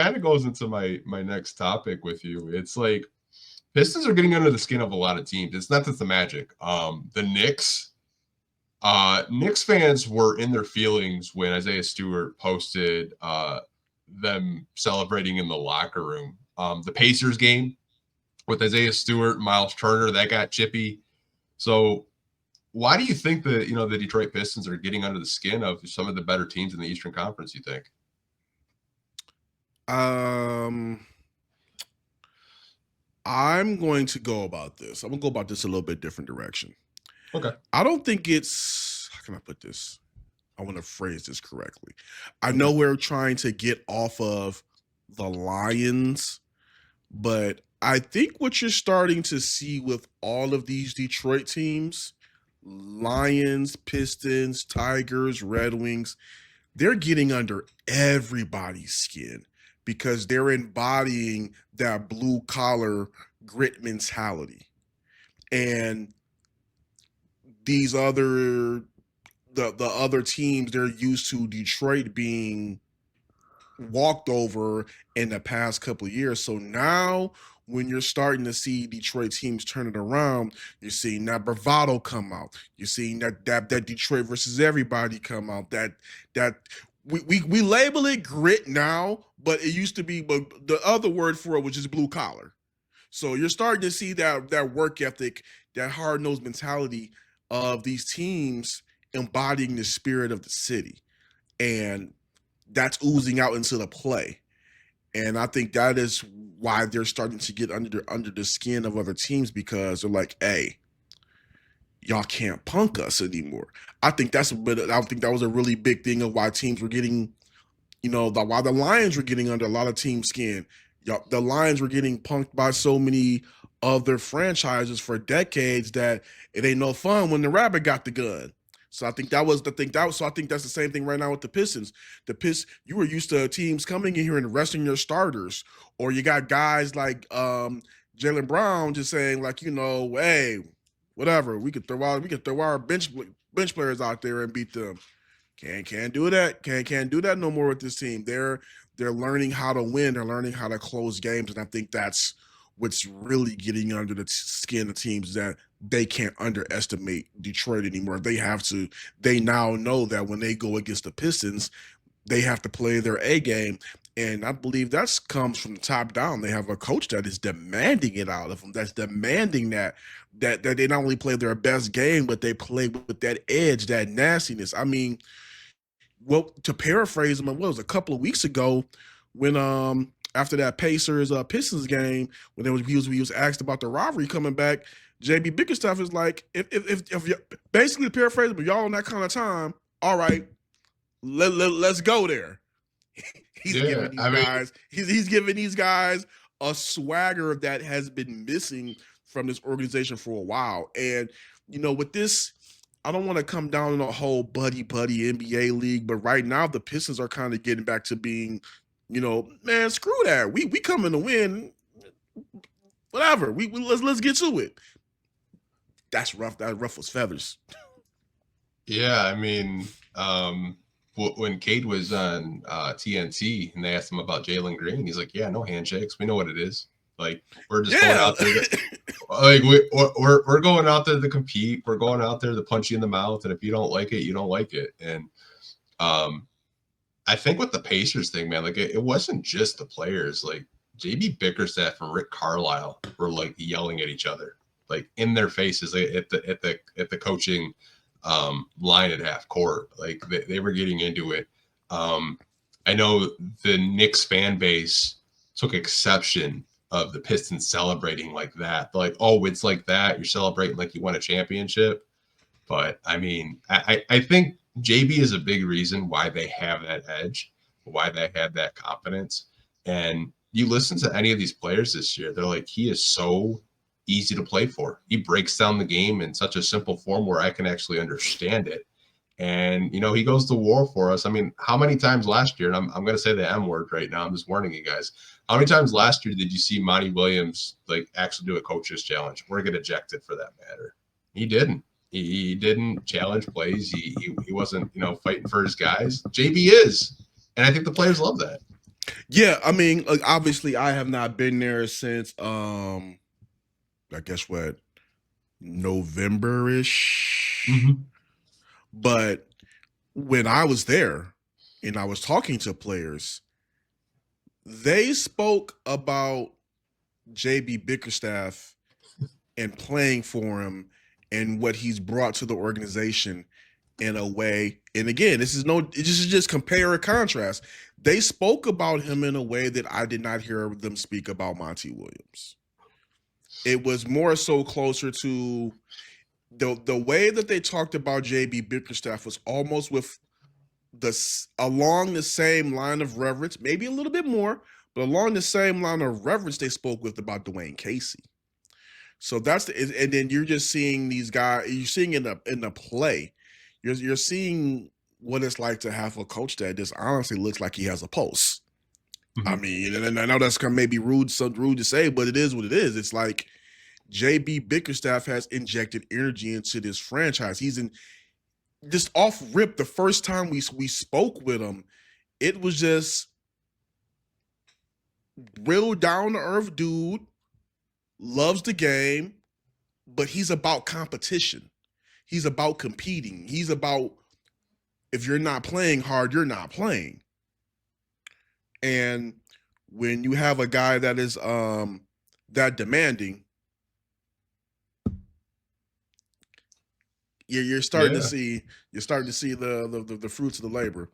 kind of goes into my next topic with you. It's like Pistons are getting under the skin of a lot of teams. It's not just the Magic. The Knicks. Knicks fans were in their feelings when Isaiah Stewart posted them celebrating in the locker room. The Pacers game with Isaiah Stewart, Miles Turner, that got chippy. So why do you think the Detroit Pistons are getting under the skin of some of the better teams in the Eastern Conference, you think? I'm going to go about this. I'm going to go about this a little bit different direction. Okay. I don't think it's, how can I put this? I want to phrase this correctly. I know we're trying to get off of the Lions, but I think what you're starting to see with all of these Detroit teams, Lions, Pistons, Tigers, Red Wings, they're getting under everybody's skin because they're embodying that blue collar grit mentality. And these other the other teams, they're used to Detroit being walked over in the past couple of years. So now when you're starting to see Detroit teams turn it around, you're seeing that bravado come out. You're seeing that Detroit versus everybody come out. That we label it grit now, but it used to be, but the other word for it was just blue collar. So you're starting to see that work ethic, that hard nosed mentality of these teams embodying the spirit of the city, and that's oozing out into the play. And I think that is why they're starting to get under the skin of other teams, because they're like, hey, y'all can't punk us anymore. I think I think that was a really big thing of why teams were getting, why the Lions were getting under a lot of team skin. The Lions were getting punked by so many other franchises for decades that it ain't no fun when the rabbit got the gun. So I think that was the thing. So I think that's the same thing right now with the Pistons. You were used to teams coming in here and resting your starters, or you got guys like Jaylen Brown just saying like, hey, whatever, we could throw our bench players out there and beat them. Can't do that. Can't do that no more with this team. They're learning how to win.'re learning how to close games, and I think that's what's really getting under the skin of teams, that they can't underestimate Detroit anymore. They now know that when they go against the Pistons, they have to play their A game. And I believe that comes from the top down. They have a coach that is demanding it out of them. That's demanding that they not only play their best game, but they play with that edge, that nastiness. I mean, well, to paraphrase him, it was a couple of weeks ago when after that Pacers Pistons game, when he was asked about the rivalry coming back, JB Bickerstaff is like, if you basically paraphrase, but y'all on that kind of time, all right, let's go there. He's giving these guys a swagger that has been missing from this organization for a while. And with this, I don't want to come down in a whole buddy NBA league, but right now the Pistons are kind of getting back to being, man, screw that. We coming to win. Whatever. Let's get to it. That's rough. That ruffles feathers. Yeah, I mean, when Cade was on TNT and they asked him about Jalen Green, he's like, "Yeah, no handshakes. We know what it is. Like, we're just going out there. We're going out there to compete. We're going out there to punch you in the mouth. And if you don't like it, you don't like it." And I think with the Pacers thing, man, like it wasn't just the players. Like JB Bickerstaff and Rick Carlisle were like yelling at each other, like in their faces, like, at the coaching line at half court. Like they were getting into it. I know the Knicks fan base took exception of the Pistons celebrating like that. They're like, oh, it's like that. You're celebrating like you won a championship. But I mean, I think JB is a big reason why they have that edge, why they have that confidence. And you listen to any of these players this year, they're like, he is so easy to play for. He breaks down the game in such a simple form where I can actually understand it. And, he goes to war for us. I mean, how many times last year, and I'm going to say the M word right now, I'm just warning you guys. How many times last year did you see Monty Williams like actually do a coach's challenge or get ejected for that matter? He didn't. He didn't challenge plays. He wasn't, fighting for his guys. JB is. And I think the players love that. Yeah, I mean, obviously, I have not been there since I guess what, November-ish. But when I was there and I was talking to players, they spoke about JB Bickerstaff and playing for him and what he's brought to the organization in a way. And again, this is just compare or contrast. They spoke about him in a way that I did not hear them speak about Monty Williams. It was more so closer to the way that they talked about JB Bickerstaff was almost with along the same line of reverence, maybe a little bit more, but along the same line of reverence they spoke with about Dwayne Casey. So and then you're just seeing these guys. You're seeing in the play, you're seeing what it's like to have a coach that just honestly looks like he has a pulse. I mean, and I know that's kind of maybe rude to say, but it is what it is. It's like JB Bickerstaff has injected energy into this franchise. He's in just off rip. The first time we spoke with him, it was just real down to earth dude. Loves the game, but he's about competition. He's about competing. He's about, if you're not playing hard, you're not playing. And when you have a guy that is that demanding, you're starting to see the fruits of the labor.